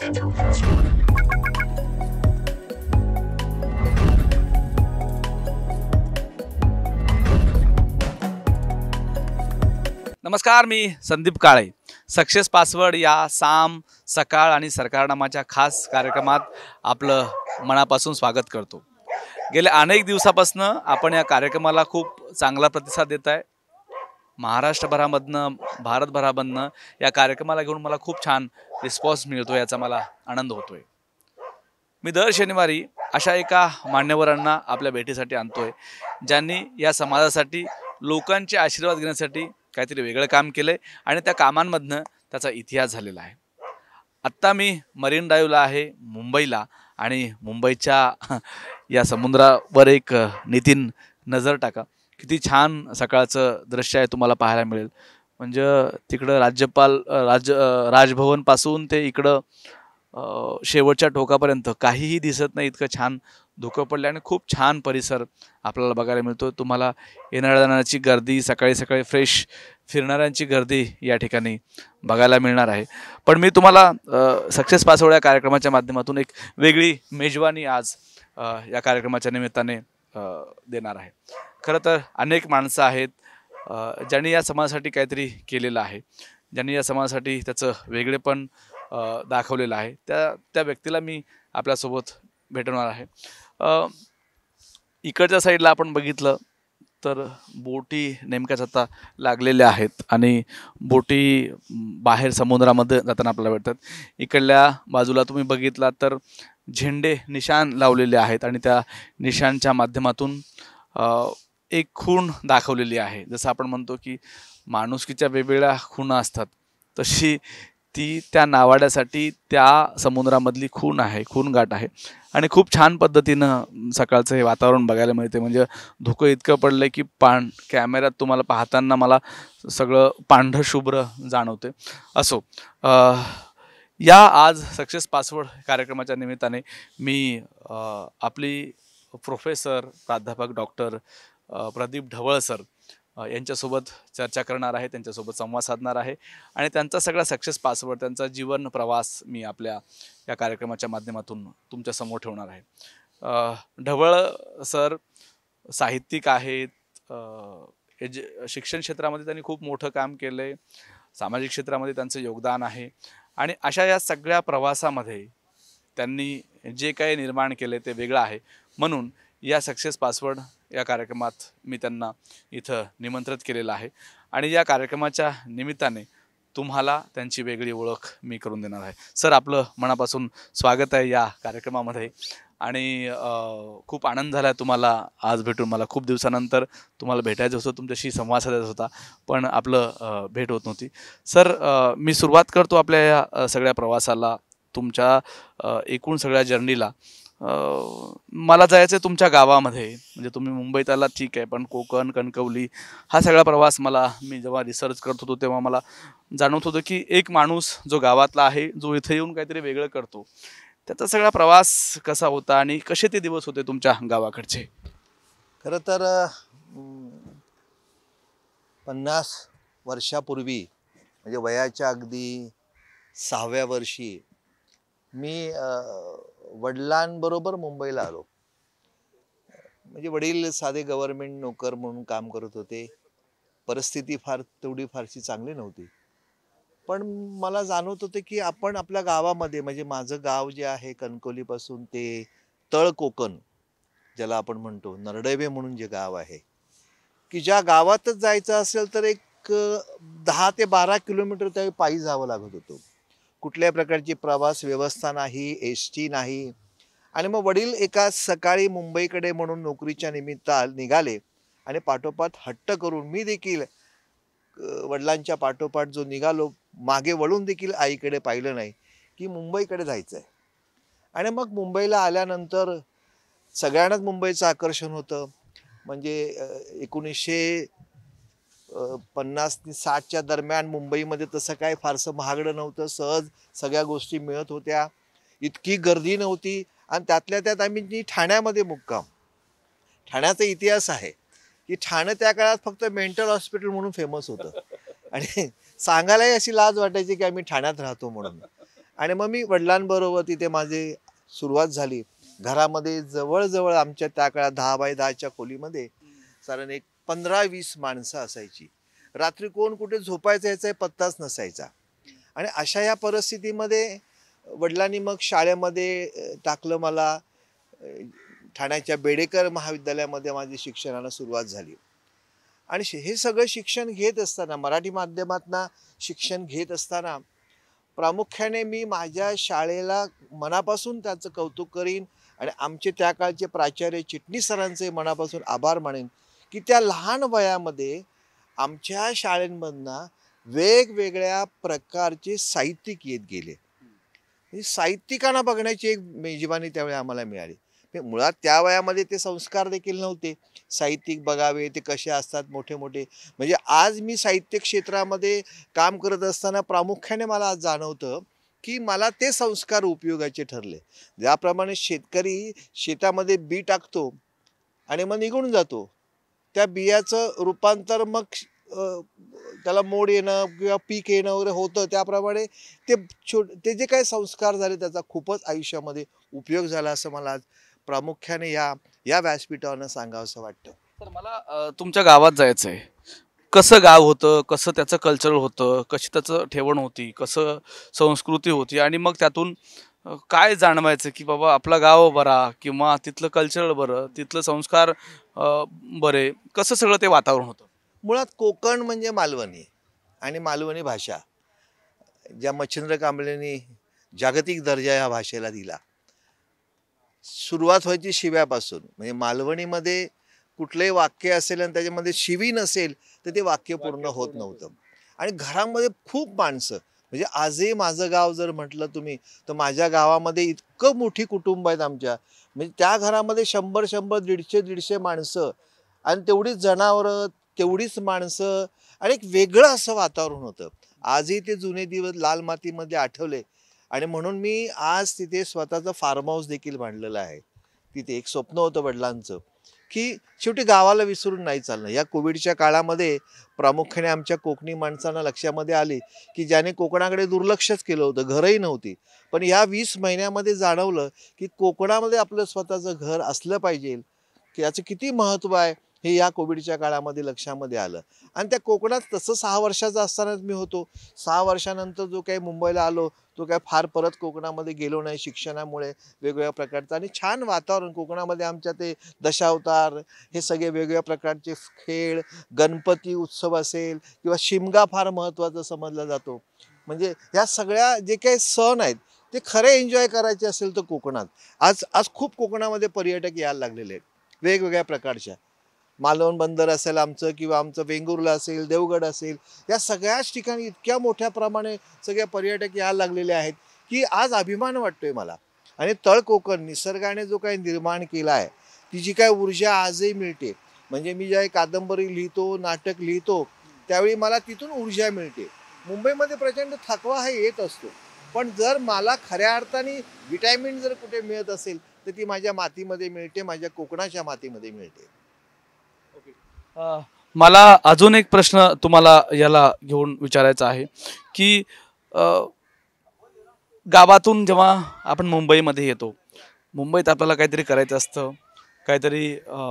नमस्कार, मी Sandeep Kale. Success password या साम सकाळ आणि सरकार नामाच्या खास कार्यक्रमात आपलं मनापासून स्वागत करतो. गेल्या अनेक दिवसापासून आपण या कार्यक्रमाला खूप चांगला प्रतिसाद देत आहे. महाराष्ट्रभरामधनं भारतभरामधनं या कार्यक्रमाला घेऊन मला खूप छान रिस्पॉन्स मिळतो, याचा मला आनंद होतोय. मी दर शनिवारी अशा एका मान्यवरांना आपल्या भेटीसाठी आणतोय, ज्यांनी या समाजासाठी लोकांचे आशीर्वाद घेण्यासाठी काहीतरी वेगळं काम केलंय आणि त्या कामांमधनं त्याचा इतिहास झालेला आहे. आत्ता मी मरीन ड्राईव्हला आहे मुंबईला, आणि मुंबईच्या या समुद्रावर एक नितीन नजर टाका. किती छान सकाळचं दृश्य आहे, तुम्हाला पाहायला मिळेल. म्हणजे तिकडं राजभवनपासून ते इकडं शेवटच्या टोकापर्यंत काहीही दिसत नाही, इतकं छान धुकं पडलं आणि खूप छान परिसर आपल्याला बघायला मिळतो. तुम्हाला येणाऱ्या जाणाऱ्याची गर्दी, सकाळी सकाळी फ्रेश फिरणाऱ्यांची गर्दी या ठिकाणी बघायला मिळणार आहे. पण मी तुम्हाला सक्सेस पासवर्ड या कार्यक्रमाच्या माध्यमातून एक वेगळी मेजवानी आज या कार्यक्रमाच्या निमित्ताने देणार आहे. खरं तर अनेक माणसं आहेत ज्यांनी या समाजासाठी काहीतरी केलेलं आहे, ज्यांनी या समाजासाठी त्याचं वेगळेपण दाखवलेलं आहे. त्या व्यक्तीला मी आपल्यासोबत भेटवणार आहे. इकडच्या साईडला आपण बघितलं तर बोटी नेमक्याच आता लागलेल्या आहेत आणि बोटी बाहेर समुद्रामध्ये जाताना आपल्याला भेटतात. इकडल्या बाजूला तुम्ही बघितला तर झेंडे निशाण लावलेले आहेत आणि त्या निशाणच्या माध्यमातून एक खूण दाखवलेली आहे. जसं आपण म्हणतो की माणुसकीच्या वेगवेगळ्या खुणा असतात, तशी ती त्या नावाड्यासाठी त्या समुद्रामधली खूण आहे, खूणगाठ आहे. आणि खूप छान पद्धतीनं सकाळचं हे वातावरण बघायला मिळते. म्हणजे धुकं इतकं पडलं की कॅमेऱ्यात तुम्हाला पाहताना मला सगळं पांढरं शुभ्र जाणवते. असो, या आज सक्सेस पासवर्ड कार्यक्रमाच्या निमित्ताने मी आपली प्रोफेसर प्राध्यापक डॉक्टर प्रदीप ढवळ सर यांच्यासोबत चर्चा करणार आहे, त्यांच्यासोबत संवाद साधणार आहे आणि त्यांचा सगळा सक्सेस पासवर्ड, त्यांचा जीवन प्रवास मी आपल्या या कार्यक्रमाच्या माध्यमातून तुमच्यासमोर ठेवणार आहे. ढवळ सर साहित्यिक आहेत, शिक्षण क्षेत्रामध्ये त्यांनी खूप मोठं काम केलं आहे, सामाजिक क्षेत्रामध्ये त्यांचं योगदान आहे आणि अशा या सगळ्या प्रवासामध्ये त्यांनी जे काही निर्माण केले ते वेगळं आहे. म्हणून या सक्सेस पासवर्ड या कार्यक्रमात मी त्यांना इथं निमंत्रित केलेलं आहे आणि या कार्यक्रमाच्या निमित्ताने तुम्हाला त्यांची वेगळी ओळख मी करून देणार आहे. सर, आपलं मनापासून स्वागत आहे या कार्यक्रमामध्ये आणि खूप आनंद झाला तुम्हाला आज भेटून. मला खूप दिवसानंतर तुम्हाला भेटायचं होतं, तुमच्याशी संवाद साधायचा होता, पण आपलं भेट होत नव्हती. सर, मी सुरुवात करतो आपल्या या सगळ्या प्रवासाला, तुमच्या एकूण सगळ्या जर्नीला. मला जायचं आहे तुमच्या गावामध्ये. म्हणजे तुम्ही मुंबईत आला ठीक आहे, पण कोकण, कणकवली हा सगळा प्रवास मी जेव्हा रिसर्च करत होतो तेव्हा मला जाणवत होतं की एक माणूस जो गावातला आहे, जो इथे येऊन काहीतरी वेगळं करतो, त्याचा सगळा प्रवास कसा होता आणि कसे ते दिवस होते तुमच्या गावाकडचे? खरं तर 50 वर्षापूर्वी, म्हणजे वयाच्या अगदी 6व्या वर्षी मी वडिलांबरोबर मुंबईला आलो. म्हणजे वडील साधे गव्हर्नमेंट नोकर म्हणून काम करत होते. परिस्थिती फारशी चांगली नव्हती, पण मला जाणवत होते की आपण आपल्या गावामध्ये, म्हणजे माझं गाव जे आहे कणकवलीपासून ते तळ कोकण, ज्याला आपण म्हणतो नरडैवे म्हणून जे गाव आहे, की ज्या गावातच जायचं असेल तर एक 10 ते 12 किलोमीटर त्यावेळी पायी जावं लागत होतं. कुठल्या प्रकारची प्रवास व्यवस्था नाही, एसटी नाही. आणि मग वडील एका सकाळी मुंबईकडे म्हणून नोकरीच्या निमित्त निघाले आणि पाठोपाठ हट्ट करून मी देखील वडिलांच्या पाठोपाठ जो निघालो, मागे वळून देखील आईकडे पाहिलं नाही की मुंबईकडे जायचं आहे. आणि मग मुंबईला आल्यानंतर सगळ्यांनाच मुंबईचं आकर्षण होतं. म्हणजे 1950 ते 60च्या दरम्यान मुंबईमध्ये तसं काय फारसं महागडं नव्हतं, सहज सगळ्या गोष्टी मिळत होत्या, इतकी गर्दी नव्हती. आणि त्यातल्या त्यात आम्ही ठाण्यामध्ये मुक्काम. ठाण्याचा इतिहास आहे की ठाणे त्या काळात फक्त मेंटल हॉस्पिटल म्हणून फेमस होतं आणि सांगायलाही अशी लाज वाटायची की आम्ही ठाण्यात राहतो म्हणून. आणि मग मी वडिलांबरोबर तिथे माझी सुरुवात झाली. घरामध्ये जवळजवळ आमच्या त्या काळात 10 बाय 10च्या खोलीमध्ये साधारण एक 15-20 माणसं असायची. रात्री कोण कुठे झोपायचं याचा पत्ताच नसायचा. आणि अशा या परिस्थितीमध्ये वडिलांनी मग शाळेमध्ये टाकलं मला. अ, ठाण्याच्या बेडेकर महाविद्यालयामध्ये माझी शिक्षणाला सुरुवात झाली. आणि हे सगळं शिक्षण घेत असताना, मराठी माध्यमातनं शिक्षण घेत असताना प्रामुख्याने मी माझ्या शाळेला मनापासून त्याचं कौतुक करीन आणि आमचे त्या काळचे प्राचार्य चिटणीस सरांचे मनापासून आभार मानेन, की त्या लहान वयामध्ये आमच्या शाळेमधनं वेगवेगळ्या प्रकारचे साहित्यिक येत गेले. म्हणजे साहित्यिकांना बघण्याची एक मेजवानी त्यावेळी आम्हाला मिळाली. म्हणजे मुळात त्या वयामध्ये ते संस्कार देखील नव्हते. साहित्यिक बघावे ते कसे असतात मोठे मोठे. म्हणजे आज मी साहित्य क्षेत्रामध्ये काम करत असताना प्रामुख्याने मला आज जाणवतं, की मला ते संस्कार उपयोगाचे ठरले. ज्याप्रमाणे शेतकरी शेतामध्ये बी टाकतो आणि मग निघून जातो. त्या बियाचं रूपांतर मग अ, त्याला मोड येणं किंवा पीक येणं वगैरे होतं. त्याप्रमाणे ते जे काही संस्कार झाले त्याचा खूपच आयुष्यामध्ये उपयोग झाला असं मला आज प्रामुख्याने या या व्यासपीठावरनं सांगावसं वाटतं. तर मला तुमच्या गावात जायचं आहे. कसं गाव होतं, कसं त्याचं कल्चर होतं, कशी त्याचं ठेवण होती, कसं संस्कृती होती आणि मग त्यातून काय जाणवायचं, की बाबा आपला गाव बरा किंवा तिथलं कल्चर बरं, तिथलं संस्कार बरे, कसं सगळं ते वातावरण होतं? मुळात कोकण म्हणजे मालवणी आणि मालवणी भाषा ज्या मच्छिंद्र कांबळेंनी जागतिक दर्जा या भाषेला दिला. सुरुवात व्हायची शिव्यापासून. म्हणजे मालवणीमध्ये कुठलंही वाक्य असेल आणि त्याच्यामध्ये शिवी नसेल तर ते वाक्य पूर्ण होत नव्हतं. आणि घरामध्ये खूप माणसं, म्हणजे आजही माझं गाव जर म्हटलं तुम्ही तर माझ्या गावामध्ये इतकं मोठी कुटुंब आहेत आमच्या. म्हणजे त्या घरामध्ये 100-100, 150-150 माणसं आणि तेवढीच जनावरं, तेवढीच माणसं आणि एक वेगळं असं वातावरण होतं. आजही ते जुने दिवस लाल मातीमध्ये आठवले. आणि म्हणून मी आज तिथे स्वतःचं फार्म हाऊस देखील बांधलेलं आहे. तिथे एक स्वप्न होतं वडिलांचं, की शेवटी गावाला विसरून नाही चालणं. या कोविडच्या काळामध्ये प्रामुख्याने आमच्या कोकणी माणसांना लक्षामध्ये आले, की ज्याने कोकणाकडे दुर्लक्षच केलं होतं, घरही नव्हती. पण या 20 महिन्यामध्ये जाणवलं, की कोकणामध्ये आपलं स्वतःचं घर असलं पाहिजे, की याचं किती महत्त्व आहे, हे या कोविडच्या काळामध्ये लक्षामध्ये आलं. आणि त्या कोकणात तसं 6 वर्षाचा असतानाच मी होतो. 6 वर्षानंतर जो काही मुंबईला आलो, तो काय फार परत कोकणामध्ये गेलो नाही शिक्षणामुळे वेगवेगळ्या प्रकारचं. आणि छान वातावरण कोकणामध्ये आमच्या ते दशावतार, हे सगळे वेगवेगळ्या प्रकारचे खेळ, गणपती उत्सव असेल किंवा शिमगा फार महत्त्वाचा समजला जातो. म्हणजे ह्या सगळ्या जे काही सण आहेत ते खरे एन्जॉय करायचे असेल तर कोकणात. आज आज खूप कोकणामध्ये पर्यटक यायला लागलेले आहेत वेगवेगळ्या प्रकारच्या. मालवण बंदर असेल आमचं किंवा आमचं वेंगुर्ला असेल, देवगड असेल, या सगळ्याच ठिकाणी इतक्या मोठ्या प्रमाणे सगळे पर्यटक यायला लागलेले आहेत, की आज अभिमान वाटतोय मला. आणि तळ कोकण निसर्गाने जो काही निर्माण केला आहे, ती जी काही ऊर्जा आजही मिळते. म्हणजे मी ज्यावेळी कादंबरी लिहितो, नाटक लिहितो, त्यावेळी मला तिथून ऊर्जा मिळते. मुंबईमध्ये प्रचंड थकवा हा येत असतो. पण जर मला खऱ्या अर्थाने व्हिटॅमिन जर कुठे मिळत असेल, तर ती माझ्या मातीमध्ये मिळते, माझ्या कोकणाच्या मातीमध्ये मिळते. अ, मला अजून एक प्रश्न तुम्हाला याला घेऊन विचारायचा आहे, की अ, गावातून जेव्हा आपण मुंबईमध्ये येतो, मुंबईत आपल्याला काहीतरी करायचं असतं, काहीतरी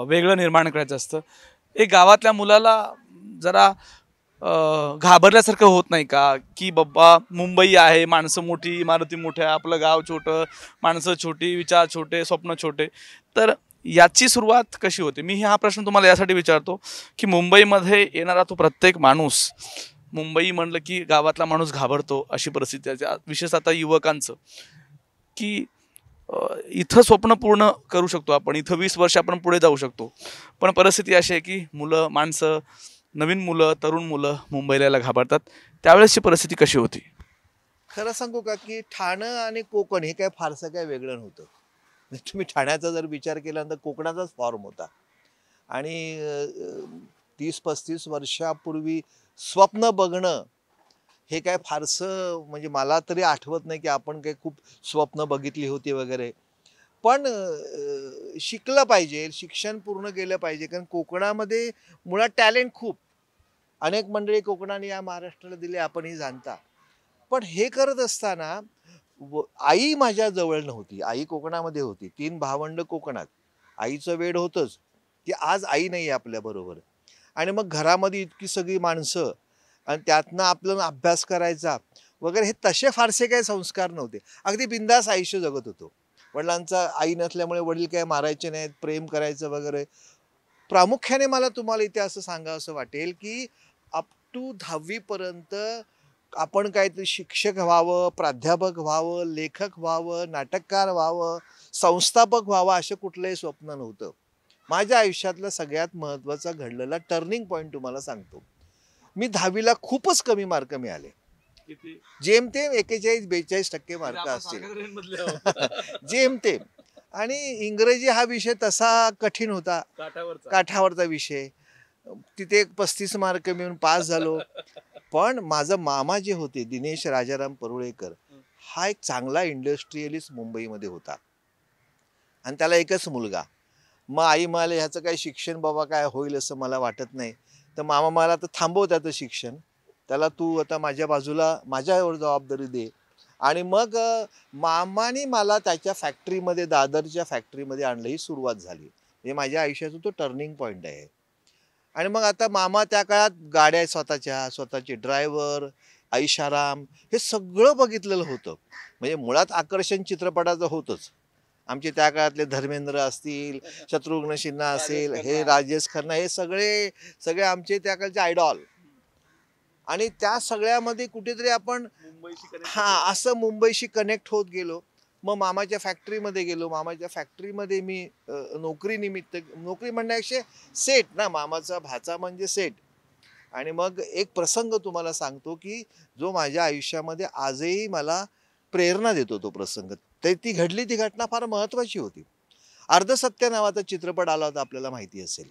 वेगळं निर्माण करायचं असतं. एक गावातल्या मुलाला जरा घाबरल्यासारखं होत नाही का? की बाबा मुंबई आहे, माणसं मोठी, इमारती मोठ्या, आपलं गाव छोटं, माणसं छोटी, विचार छोटे, स्वप्न छोटे. तर याची सुरुवात कशी होते? मी हा प्रश्न तुम्हाला यासाठी विचारतो, की मुंबईमध्ये येणारा तो प्रत्येक माणूस, मुंबई म्हणलं की गावातला माणूस घाबरतो, अशी परिस्थिती आहे. विशेषतः आता युवकांचं, की इथं स्वप्न पूर्ण करू शकतो आपण, इथं 20 वर्ष आपण पुढे जाऊ शकतो. पण परिस्थिती अशी आहे की मुलं, माणसं, नवीन मुलं, तरुण मुलं मुंबईला यायला घाबरतात. त्यावेळेसची परिस्थिती कशी होती? खरं सांगू का, की ठाणं आणि कोकण हे काय फारसं काय वेगळं नव्हतं. म्हणजे तुम्ही ठाण्याचा जर विचार केला तर कोकणाचाच फॉर्म होता. आणि 30-35 वर्षापूर्वी स्वप्न बघणं हे काय फारसं, म्हणजे मला तरी आठवत नाही की आपण काही खूप स्वप्न बघितली होती वगैरे. पण शिकलं पाहिजे, शिक्षण पूर्ण केलं पाहिजे. कारण कोकणामध्ये मुळात टॅलेंट खूप. अनेक मंडळी कोकणाने या महाराष्ट्राला दिले, आपणही जाणता. पण हे करत असताना आई माझ्या जवळ नव्हती. आई कोकणामध्ये होती. 3 भावंड कोकणात. आईचं वेड होतंच, की आज आई नाही आहे आपल्याबरोबर. आणि मग घरामध्ये इतकी सगळी माणसं आणि त्यातनं आपल्याला अभ्यास करायचा वगैरे हे तसे फारसे काही संस्कार नव्हते. अगदी बिनधास्त आयुष्य जगत होतो. वडिलांचा आई नसल्यामुळे वडील काही मारायचे नाहीत, प्रेम करायचं वगैरे. प्रामुख्याने मला तुम्हाला इथे असं सांगावसं वाटेल, की अप टू 10वी पर्यंत आपण काहीतरी शिक्षक व्हावं, प्राध्यापक व्हावं, लेखक व्हावं, नाटककार व्हावं, संस्थापक व्हावं असं कुठलंही स्वप्न नव्हतं. माझ्या आयुष्यातला सगळ्यात महत्त्वाचा घडलेला टर्निंग पॉईंट तुम्हाला सांगतो. मी 10वीला खूपच कमी मार्क मिळाले. किती जेमतेम 41-42% मार्क असतील. जेमतेम. आणि इंग्रजी हा विषय तसा कठीण होता, काठावरचा काठावरचा विषय. तिथे 35 मार्क मिळून पास झालो. पण माझा मामा जे होते दिनेश राजाराम परुळेकर, हा एक चांगला इंडस्ट्रियलिस्ट मुंबईमध्ये होता आणि त्याला एकच मुलगा. मग आई म्हणाले ह्याचं काही शिक्षण बाबा काय होईल असं मला वाटत नाही. तर मामा मला आता थांबव त्याचं शिक्षण, त्याला तू आता माझ्या बाजूला माझ्यावर जबाबदारी दे. आणि मग मामाने मला त्याच्या फॅक्टरीमध्ये, दादरच्या फॅक्टरीमध्ये आणलं. ही सुरुवात झाली. हे माझ्या आयुष्याचा तो टर्निंग पॉईंट आहे. आणि मग आता मामा त्या काळात गाड्या स्वतःच्या, स्वतःचे ड्रायव्हर, ऐशाराम हे सगळं बघितलेलं होतं. म्हणजे मुळात आकर्षण चित्रपटाचं होतंच. आमचे त्या काळातले धर्मेंद्र असतील, शत्रुघ्न सिन्हा असेल, हे राजेश खन्ना, हे सगळे सगळे आमचे त्या काळचे आयडॉल. आणि त्या सगळ्यामध्ये कुठेतरी आपण असं मुंबईशी कनेक्ट होत गेलो. मग मामाच्या फॅक्टरीमध्ये गेलो. मामाच्या फॅक्टरीमध्ये मी नोकरीनिमित्त, नोकरी म्हणण्यापेक्षा सेट ना, मामाचा भाचा म्हणजे सेट. आणि मग एक प्रसंग तुम्हाला सांगतो, की जो माझ्या आयुष्यामध्ये आजही मला प्रेरणा देतो तो प्रसंग. ती घडली ती घटना फार महत्त्वाची होती. अर्धसत्य नावाचा चित्रपट आला होता, आपल्याला माहिती असेल.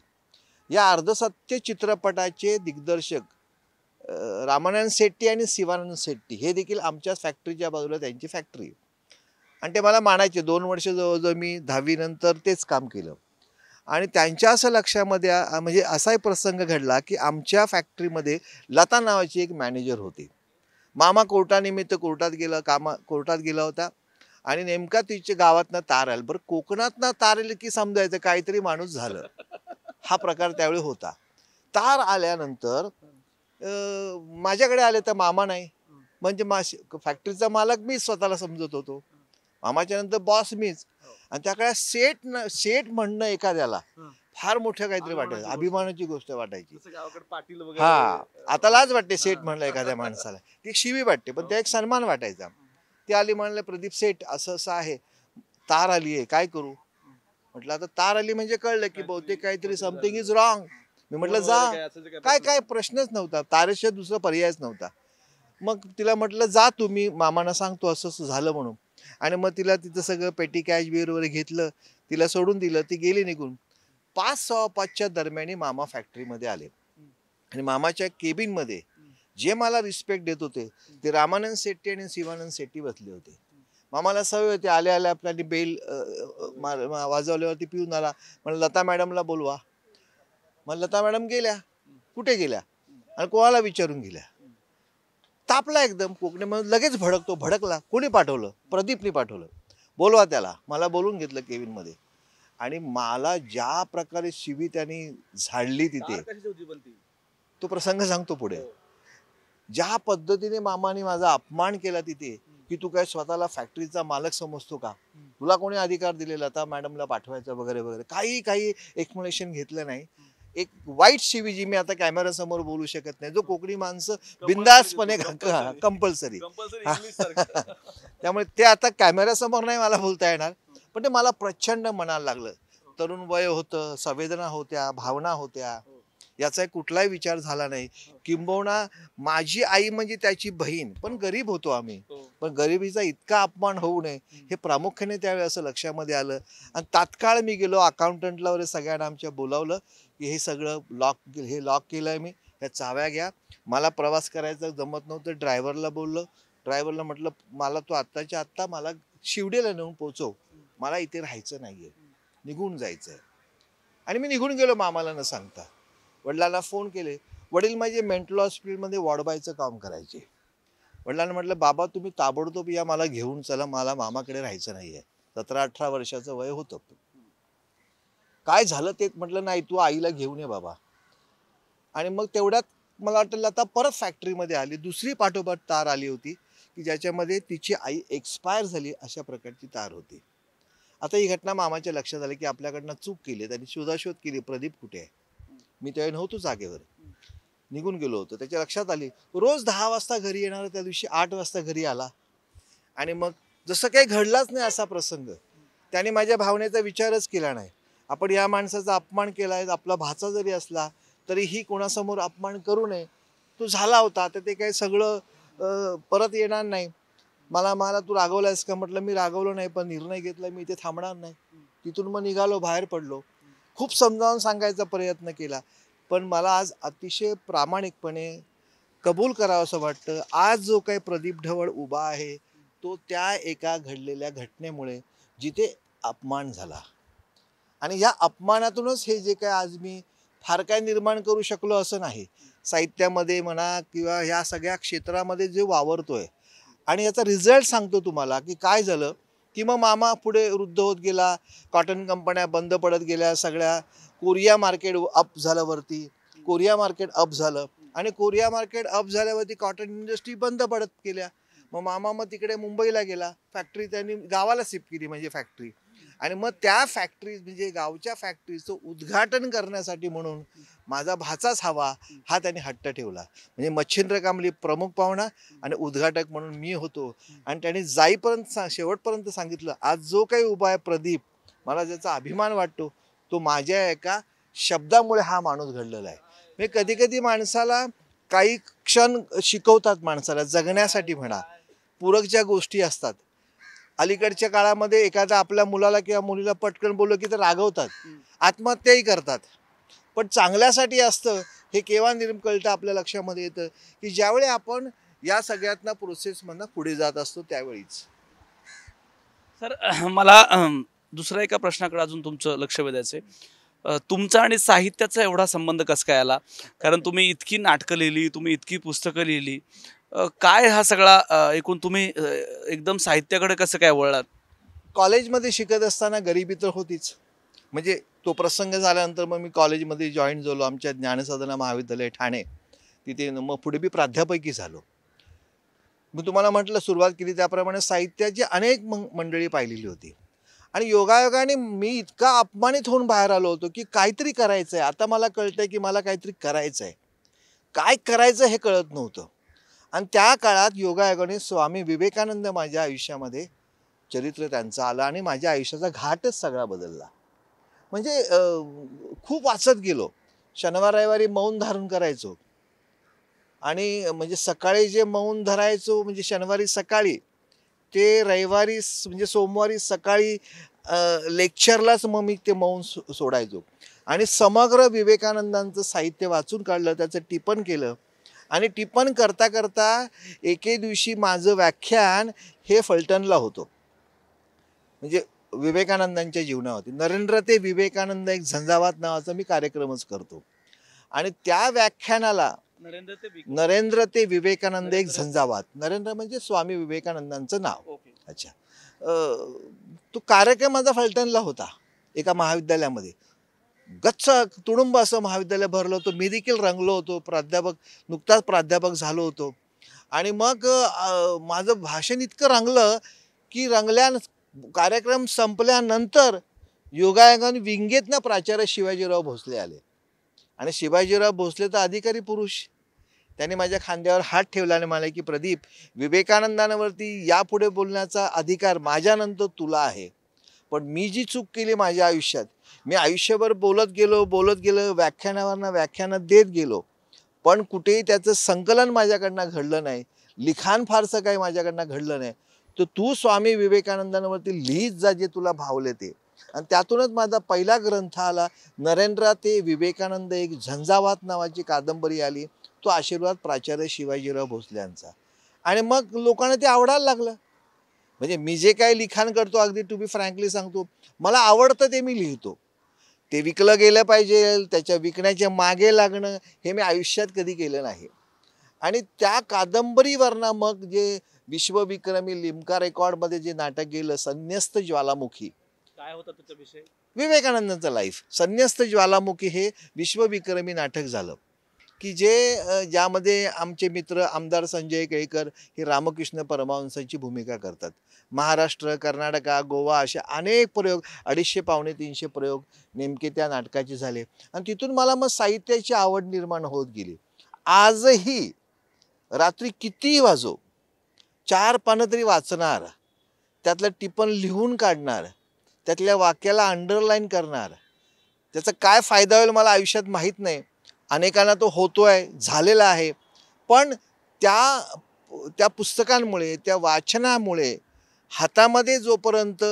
या अर्धसत्य चित्रपटाचे दिग्दर्शक रामानंद शेट्टी आणि शिवानंद शेट्टी हे देखील आमच्याच फॅक्टरीच्या बाजूला त्यांची फॅक्टरी. आणि ते मला मानायचे. 2 वर्ष जवळजवळ मी 10वी नंतर तेच काम केलं. आणि त्यांच्या असं लक्षामध्ये म्हणजे असाही प्रसंग घडला, की आमच्या फॅक्टरीमध्ये लता नावाची एक मॅनेजर होती. मामा कोर्टानिमित्त कोर्टात गेला होता. आणि नेमका तिच्या गावातनं तार आलं. बरं, कोकणातनं तार आली की समजायचं काहीतरी माणूस झालं. हा प्रकार त्यावेळी होता. तार आल्यानंतर माझ्याकडे आले तर मामा नाही. म्हणजे फॅक्टरीचा मालक मीच स्वतःला समजत होतो. मामाच्या नंतर बॉस मीच. आणि त्या काळात सेट म्हणणं एखाद्याला फार मोठं काहीतरी वाटायचं, अभिमानाची गोष्ट वाटायची. हा, आता लाज वाटते सेट म्हणलं एखाद्या माणसाला, ती एक शिवी वाटते, पण त्या एक सन्मान वाटायचा. ती आली, म्हणलं प्रदीप सेठ असं असं आहे, तार आली आहे, काय करू. म्हटलं आता तार आली म्हणजे कळलं की बहुतेक काहीतरी समथिंग इज रॉंग. मी म्हटलं जा. काय काय प्रश्नच नव्हता, तारेशिवाय दुसरा पर्यायच नव्हता. मग तिला म्हटलं जा, तुम्ही मामांना सांगतो असं असं झालं म्हणून. आणि मग तिला तिथं सगळं पेटी कॅश बिअर वगैरे घेतलं, तिला सोडून दिलं, ती गेली निघून. 5:15च्या दरम्यान मामा फॅक्टरीमध्ये आले. आणि मामाच्या केबिनमध्ये जे मला रिस्पेक्ट देत होते ते रामानंद शेट्टी आणि शिवानंद शेट्टी बसले होते. मामाला सवय होती, आल्या आल्या आपल्याला बेल वाजवल्यावरती पिऊन आला, म्हणलं लता मॅडमला बोलवा. मग लता मॅडम गेल्या. कुठे गेल्या आणि कोणाला विचारून गेल्या. तापला एकदम कोकणी, म्हणून लगेच भडकला. कोणी पाठवलं? प्रदीपनी पाठवलं. बोलवा त्याला. मला बोलून घेतलं केबिनमध्ये. आणि मला ज्या प्रकारे शिवी त्यांनी झाडली तिथे, तो प्रसंग सांगतो पुढे. ज्या पद्धतीने मामाने माझा अपमान केला तिथे, की तू काय स्वतःला फॅक्टरीचा मालक समजतो का, तुला कोणी अधिकार दिलेला लता मॅडमला पाठवायचं वगैरे वगैरे, काही एक्सप्लेनेशन घेतलं नाही. एक वाईट शिवी जी मी आता कॅमेऱ्यासमोर बोलू शकत नाही, जो कोकणी माणसं बिंदासपणे कंपल्सरी. त्यामुळे ते आता कॅमेऱ्यासमोर नाही मला बोलता येणार, पण ते मला प्रचंड मनाला लागलं. तरुण वय होतं, संवेदना होत्या, भावना होत्या, याचा कुठलाही विचार झाला नाही. किंबहुना माझी आई म्हणजे त्याची बहीण, पण गरीब होतो आम्ही. पण गरिबीचा इतका अपमान होऊ नये हे प्रामुख्याने त्यावेळी असं लक्षामध्ये आलं. आणि तात्काळ मी गेलो अकाउंटंटला वगैरे सगळ्यांना आमच्या बोलावलं, की हे सगळं लॉक केलंय मी, ह्या चाव्या घ्या. मला प्रवास करायचा जमत नव्हतं. ड्रायव्हरला बोललो. ड्रायव्हरला म्हटलं मला तू आत्ताच्या आत्ता मला शिवडेला नेऊन पोचव, मला इथे राहायचं नाहीये, निघून जायचंय. आणि मी निघून गेलो मामाला न सांगता. वडिलांना फोन केले. वडील माझे मेंटल हॉस्पिटलमध्ये वॉर्डबॉयचं काम करायचे. वडिलांना म्हटलं, बाबा तुम्ही ताबडतोब या, मला घेऊन चला, मला मामाकडे राहायचं नाही आहे. 17-18 वर्षाचं वय होतं. काय झालं ते म्हटलं, नाही तू आईला घेऊन ये बाबा. आणि मग तेवढ्यात मला वाटतं लता परत फॅक्टरीमध्ये आली. दुसरी पाठोपाठ तार आली होती की ज्याच्यामध्ये तिची आई एक्सपायर झाली अशा प्रकारची तार होती. आता ही घटना मामाच्या लक्षात आली की आपल्याकडनं चूक केली. त्यांनी शोधाशोध केली, प्रदीप कुठे आहे. मी त्यावेळी नव्हतो जागेवर, निघून गेलो होतो. त्याच्या लक्षात आली रोज 10 वाजता घरी येणार, त्या दिवशी 8 वाजता घरी आला. आणि मग जसं काही घडलाच नाही असा प्रसंग. त्याने माझ्या भावनेचा विचारच केला नाही. आपण या माणसाचा अपमान केलाय, आपला भाचा जरी असला तरीही कोणासमोर अपमान करू नये. तो झाला होता, तर ते काही सगळं परत येणार नाही. मला मला तू रागवलायस का म्हटलं, मी रागवलो नाही, पण निर्णय घेतला मी इथे थांबणार नाही. तिथून मग निघालो, बाहेर पडलो. खूप समजावून सांगायचा प्रयत्न केला, पण मला आज अतिशय प्रामाणिकपणे कबूल करावं असं वाटतं. आज जो काही प्रदीप ढवळ उभा आहे तो त्या एका घडलेल्या घटनेमुळे, जिथे अपमान झाला. आणि या अपमानातूनच हे जे काय आज मी फार काय निर्माण करू शकलो असं नाही. साहित्यामध्ये म्हणा किंवा ह्या सगळ्या क्षेत्रामध्ये जे वावरतोय, आणि याचा रिझल्ट सांगतो तुम्हाला की काय झालं. की मग मामा पुढे वृद्ध होत गेला, कॉटन कंपन्या बंद पडत गेल्या सगळ्या, कोरिया मार्केट अप झालं वरती, कोरिया मार्केट अप झालं. आणि कोरिया मार्केट अप झाल्यावरती कॉटन इंडस्ट्री बंद पडत गेल्या. मग मामा मग तिकडे मुंबईला गेला, फॅक्टरी त्यांनी गावाला शिफ्ट केली, म्हणजे फॅक्टरी. आणि मग त्या फॅक्टरी म्हणजे गावच्या फॅक्टरीचं उद्घाटन करण्यासाठी म्हणून माझा भाचाच हवा हा त्यांनी हट्ट ठेवला. म्हणजे मच्छिंद्र कांबळी प्रमुख पाहुणा आणि उद्घाटक म्हणून मी होतो. आणि त्यांनी जाईपर्यंत शेवटपर्यंत सांगितलं, आज जो काही उभा आहे प्रदीप, मला ज्याचा अभिमान वाटतो, तो माझ्या एका शब्दामुळे हा माणूस घडलेला आहे. म्हणजे कधी कधी माणसाला काही क्षण शिकवतात, माणसाला जगण्यासाठी म्हणा, पूरक ज्या गोष्टी असतात. अलीकडच्या काळामध्ये एखाद्या आपल्या मुलाला किंवा मुलीला पटकन बोललं की ते रागवतात, आत्महत्याही करतात. पण चांगल्यासाठी असतं हे केव्हा कळतं आपल्या लक्षामध्ये येतं की ज्यावेळी आपण या सगळ्यातनं प्रोसेसमधनं पुढे जात असतो त्यावेळीच. सर मला दुसऱ्या एका प्रश्नाकडे अजून तुमचं लक्ष वेधायचं आहे. तुमचा आणि साहित्याचा एवढा संबंध कसं काय आला? कारण तुम्ही इतकी नाटकं लिहिली, तुम्ही इतकी पुस्तकं लिहिली, काय हा सगळा एकूण तुम्ही एकदम साहित्याकडे कसं काय वळलात? कॉलेजमध्ये शिकत असताना गरिबी तर होतीच. म्हणजे तो प्रसंग झाल्यानंतर मग मी कॉलेजमध्ये जॉईन झालो, आमच्या ज्ञानसाधना महाविद्यालय ठाणे. तिथे मग पुढे मी प्राध्यापकी झालो. मी तुम्हाला म्हटलं सुरुवात केली त्याप्रमाणे साहित्याची अनेक मंडळी पाहिलेली होती. आणि योगायोगाने मी इतका अपमानित होऊन बाहेर आलो होतो की काहीतरी करायचं आहे. आता मला कळतंय की मला काहीतरी करायचं आहे. काय करायचं हे कळत नव्हतं. आणि त्या काळात योगायोगाने स्वामी विवेकानंद माझ्या आयुष्यामध्ये चरित्र त्यांचं आलं आणि माझ्या आयुष्याचा घाटच सगळा बदलला. म्हणजे खूप वाचत गेलो. शनिवार रविवारी मौन धारण करायचो. आणि म्हणजे सकाळी जे मौन धरायचो, म्हणजे शनिवारी सकाळी, ते रविवारी म्हणजे सोमवारी सकाळी लेक्चरलाच मग मी ते मौन सोडायचो. आणि समग्र विवेकानंदांचं साहित्य वाचून काढलं, त्याचं टिपण केलं. आणि टिपण करता करता एके दिवशी माझं व्याख्यान हे फलटणला होतं. म्हणजे विवेकानंदांच्या जीवनावरती, नरेंद्र ते विवेकानंद एक झंझावात नावाचा मी कार्यक्रमच करतो. आणि त्या व्याख्यानाला नरेंद्र ते विवेकानंद एक झंझावात, नरेंद्र म्हणजे स्वामी विवेकानंदांचं नाव. अच्छा. तो कार्यक्रम माझा फलटणला होता एका महाविद्यालयामध्ये. गच्च तुडुंब असं महाविद्यालय भरलं होतं. मी देखील रंगलो होतो, नुकताच प्राध्यापक झालो होतो. आणि मग माझं भाषण इतकं रंगलं की कार्यक्रम संपल्यानंतर योगायोगाने विंगेतनं प्राचार्य शिवाजीराव भोसले आले. आणि शिवाजीराव भोसले तर अधिकारी पुरुष. त्याने माझ्या खांद्यावर हात ठेवला आणि म्हणाले की प्रदीप, विवेकानंदांवरती यापुढे बोलण्याचा अधिकार माझ्यानंतर तुला आहे. पण मी जी चूक केली माझ्या आयुष्यात, मी आयुष्यभर बोलत गेलो, व्याख्यानावरनं व्याख्यानं देत गेलो, पण कुठेही त्याचं संकलन माझ्याकडनं घडलं नाही, लिखाण फारसं काही माझ्याकडनं घडलं नाही. तर तू स्वामी विवेकानंदांवरती लिहित जा जे तुला भावले ते. आणि त्यातूनच माझा पहिला ग्रंथ आला, नरेंद्र ते विवेकानंद एक झंझावात नावाची कादंबरी आली. तो आशीर्वाद प्राचार्य शिवाजीराव भोसले यांचा. आणि मग लोकांना ते आवडायला लागलं. म्हणजे मी जे काही लिखाण करतो, अगदी टू बी फ्रँकली सांगतो, मला आवडतं ते मी लिहितो. ते विकलं गेलं पाहिजे, त्याच्या विकण्याच्या मागे लागणं हे मी आयुष्यात कधी केलं नाही. आणि त्या कादंबरीवरनं मग जे विश्वविक्रमी लिम्का रेकॉर्डमध्ये जे नाटक गेलं संन्यस्त ज्वालामुखी, काय होता त्याचा विषय? विवेकानंदांचं लाईफ, संन्यस्त ज्वालामुखी हे विश्वविक्रमी नाटक झालं की जे ज्यामध्ये आमचे मित्र आमदार संजय केळकर हे रामकृष्ण परमहंसांची भूमिका करतात. महाराष्ट्र, कर्नाटका, गोवा असे अनेक प्रयोग, 250 पावणे 300 प्रयोग नेमके त्या नाटकाचे झाले. आणि तिथून मला मग साहित्याची आवड निर्माण होत गेली. आजही रात्री कितीही वाजो 4 पानं तरी वाचणार, त्यातलं टिपण लिहून काढणार, त्यातल्या वाक्याला अंडरलाईन करणार. त्याचा काय फायदा होईल मला आयुष्यात माहीत नाही. अनेकांना तो होतोय, झालेला आहे. पण त्या त्या पुस्तकांमुळे, त्या वाचनामुळे हातामध्ये जोपर्यंत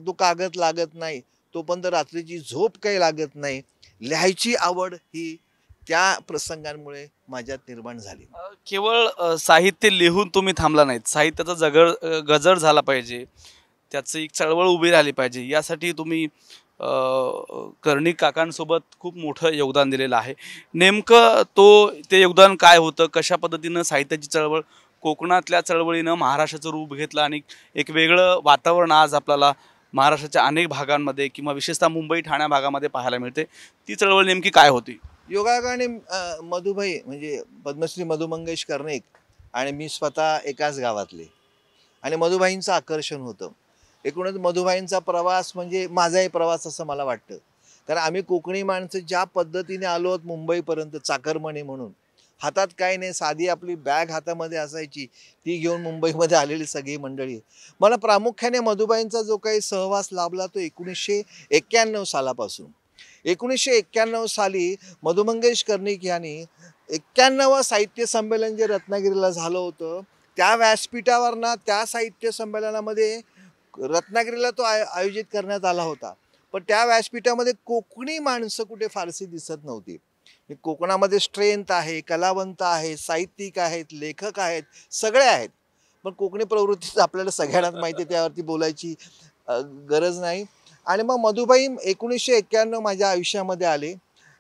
तो कागद लागत नाही तोपर्यंत रात्रीची झोप काही लागत नाही. लिहायची आवड ही त्या प्रसंगांमुळे माझ्यात निर्माण झाली. केवळ साहित्य लिहून तुम्ही थांबला नाहीत, साहित्याचा गजर झाला पाहिजे, त्याची एक चळवळ उभी राहिली पाहिजे, यासाठी तुम्ही कर्णिक काकांसोबत खूप मोठं योगदान दिलेलं आहे. नेमकं ते योगदान काय होतं? कशा पद्धतीनं साहित्याची चळवळ कोकणातल्या चळवळीनं महाराष्ट्राचं रूप घेतलं आणि एक वेगळं वातावरण आज आपल्याला महाराष्ट्राच्या अनेक भागांमध्ये किंवा विशेषतः मुंबई ठाण्या भागामध्ये पाहायला मिळते. ती चळवळ नेमकी काय होती? योगायोगाने मधुबाई म्हणजे पद्मश्री मधु मंगेश कर्णिक आणि मी स्वतः एकाच गावातले, आणि मधुबाईंचं आकर्षण होतं. एकूणच मधुबाईंचा प्रवास म्हणजे माझाही प्रवास असं मला वाटतं. कारण आम्ही कोकणी माणसं ज्या पद्धतीने आलो आहोत मुंबईपर्यंत चाकरमणी म्हणून, हातात काही नाही, साधी आपली बॅग हातामध्ये असायची, ती घेऊन मुंबईमध्ये आलेली सगळी मंडळी. मला प्रामुख्याने मधुबाईंचा जो काही सहवास लाभला तो 1991 सालापासून. 1991 साली मधु मंगेश कर्णिक यांनी 91वं साहित्य संमेलन जे रत्नागिरीला झालं होतं, त्या व्यासपीठावरनं त्या साहित्य संमेलनामध्ये रत्नागिरीला तो आयोजित करण्यात आला होता. पण त्या व्यासपीठामध्ये कोकणी माणसं कुठे फारशी दिसत नव्हती. कोकणामध्ये स्ट्रेंथ आहे, कलावंत आहे, साहित्यिक आहेत, लेखक आहेत, सगळे आहेत. पण कोकणी प्रवृत्ती आपल्याला सगळ्यांनाच माहिती आहे, त्यावरती बोलायची गरज नाही. आणि मग मधुबाई 1991 माझ्या आयुष्यामध्ये आले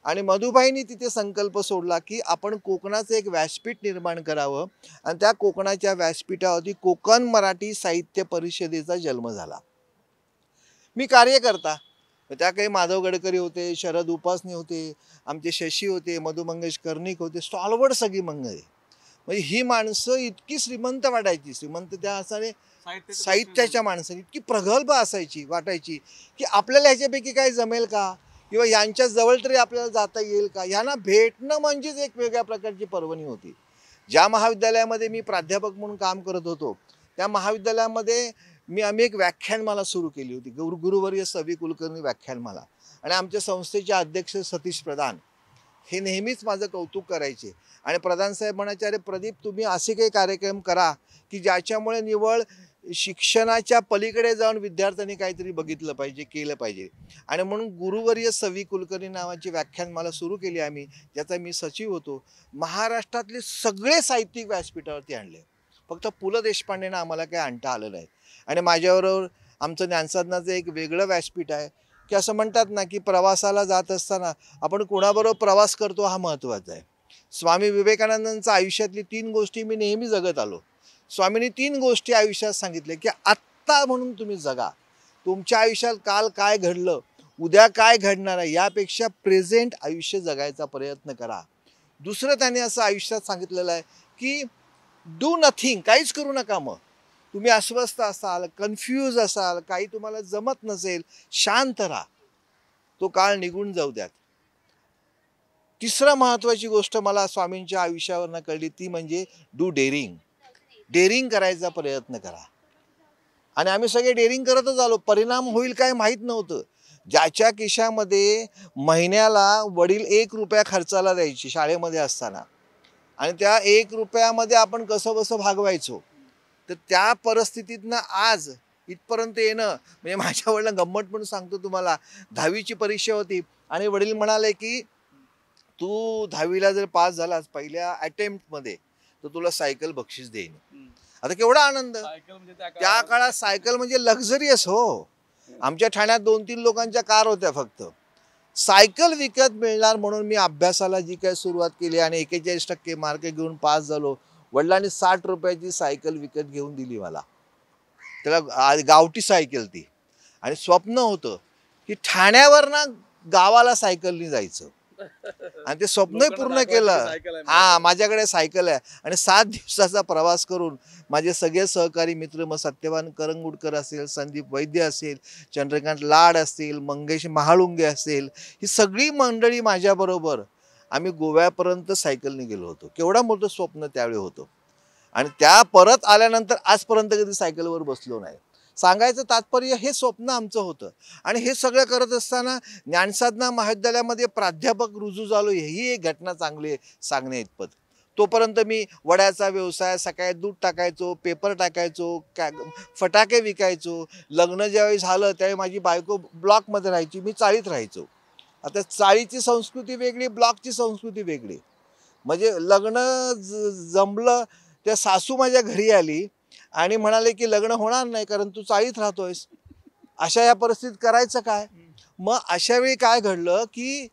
आणि मधुबाईंनी तिथे संकल्प सोडला की आपण कोकणाचं एक व्यासपीठ निर्माण करावं. आणि त्या कोकणाच्या व्यासपीठावरती कोकण मराठी साहित्य परिषदेचा जन्म झाला. मी कार्यकर्ता, त्या काही माधव गडकरी होते, शरद उपासनी होते, आमचे शशी होते, मधु मंगेश कर्णिक होते, स्टॉलवर्ड सगळी मंगळे. म्हणजे ही माणसं इतकी श्रीमंत वाटायची, श्रीमंत त्या असाने साहित्याच्या माणसाने इतकी प्रगल्भ असायची, वाटायची की आपल्याला ह्याच्यापैकी काय जमेल का, किंवा यांच्या जवळ तरी आपल्याला जाता येईल का. यांना भेटणं म्हणजेच एक वेगळ्या प्रकारची पर्वणी होती. ज्या महाविद्यालयामध्ये मी प्राध्यापक म्हणून काम करत होतो त्या महाविद्यालयामध्ये आम्ही एक व्याख्यानमाला सुरू केली होती, गुरुवर्य सवी कुलकर्णी व्याख्यानमाला. आणि आमच्या संस्थेचे अध्यक्ष सतीश प्रधान हे नेहमीच माझं कौतुक करायचे. आणि प्रधान साहेब म्हणायचे, अरे प्रदीप, तुम्ही असे काही कार्यक्रम करा की ज्याच्यामुळे निवळ शिक्षणाच्या पलीकडे जाऊन विद्यार्थ्यांनी काहीतरी बघितलं पाहिजे, केलं पाहिजे. आणि म्हणून गुरुवर्य सवी कुलकर्णी नावाची व्याख्यानमाला सुरू केली आम्ही, ज्याचा मी सचिव होतो. महाराष्ट्रातले सगळे साहित्यिक व्यासपीठावरती आणले, फक्त पु ल देशपांडेंना आम्हाला काही आणता आलं नाही. आणि माझ्याबरोबर आमचं ज्ञानसाधनाचं एक वेगळं व्यासपीठ आहे की असं म्हणतात ना की प्रवासाला जात असताना आपण कोणाबरोबर प्रवास करतो हा महत्त्वाचा आहे. स्वामी विवेकानंदांच्या आयुष्यातली 3 गोष्टी मी नेहमी जगत आलो. स्वामींनी 3 गोष्टी आयुष्यात सांगितल्या की आत्ता म्हणून तुम्ही जगा. तुमच्या आयुष्यात काल काय घडलं, उद्या काय घडणार आहे, यापेक्षा प्रेझेंट आयुष्य जगायचा प्रयत्न करा. दुसरं त्याने असं आयुष्यात सांगितलेलं आहे की डू नथिंग, काहीच करू नका. मग तुम्ही अस्वस्थ असाल, कन्फ्यूज असाल, काही तुम्हाला जमत नसेल, शांत राहा, तो काळ निघून जाऊ द्यात. तिसरं महत्त्वाची गोष्ट मला स्वामींच्या आयुष्यावरनं कळली ती म्हणजे डू डेअरिंग. डेअरिंग करायचा प्रयत्न करा. आणि आम्ही सगळे डेअरिंग करतच आलो. परिणाम होईल काय माहीत नव्हतं. ज्याच्या खिशामध्ये महिन्याला वडील 1 रुपया खर्चाला द्यायची शाळेमध्ये असताना, आणि त्या 1 रुपयामध्ये आपण कसं बसं भागवायचो, तर त्या परिस्थितीतनं आज इथपर्यंत येणं म्हणजे माझ्या वडिलांना गंमत म्हणून सांगतो तुम्हाला, 10वीची परीक्षा होती आणि वडील म्हणाले की तू 10वीला जर पास झालास पहिल्या अटेम्प्टमध्ये तर तुला सायकल बक्षीस देईन. आता केवढा आनंद. त्या काळात सायकल म्हणजे लक्झरियस. हो, आमच्या ठाण्यात 2-3 लोकांच्या कार होत्या फक्त. सायकल विकत मिळणार म्हणून मी अभ्यासाला जी काही सुरुवात केली आणि 41% मार्क घेऊन पास झालो. वडिलांनी 60 रुपयाची सायकल विकत घेऊन दिली मला. त्याला गावठी सायकल ती. आणि स्वप्न होतं की ठाण्यावर ना गावाला सायकलनी जायचं आणि ते स्वप्नही पूर्ण केलं. हा, माझ्याकडे सायकल आहे. आणि 7 दिवसाचा प्रवास करून माझे सगळे सहकारी मित्र, मग सत्यवान करंगुडकर असेल, संदीप वैद्य असेल, चंद्रकांत लाड असतील, मंगेश महाळुंगे असेल, ही सगळी मंडळी माझ्याबरोबर आम्ही गोव्यापर्यंत सायकलने गेलो होतो. केवढं मोठं स्वप्न त्यावेळी होतं. आणि त्या परत आल्यानंतर आजपर्यंत कधी सायकलवर बसलो नाही. सांगायचं तात्पर्य हे स्वप्न आमचं होतं. आणि हे सगळं करत असताना ज्ञानसाधना महाविद्यालयामध्ये प्राध्यापक रुजू झालो, ही एक घटना चांगली सांगणे इतपत. तोपर्यंत मी वड्याचा व्यवसाय, सकाळी दूध टाकायचो, पेपर टाकायचो, फटाके विकायचो. लग्न ज्यावेळी झालं त्यावेळी माझी बायको ब्लॉकमध्ये राहायची, मी चाळीत राहायचो. आता चाळीची संस्कृती वेगळी, ब्लॉकची संस्कृती वेगळी. म्हणजे लग्न जमलं, त्या सासू माझ्या घरी आली आणि म्हणाले की लग्न होणार नाही कारण तू चाळीत राहतोयस. अशा या परिस्थितीत करायचं काय? मग अशा वेळी काय घडलं की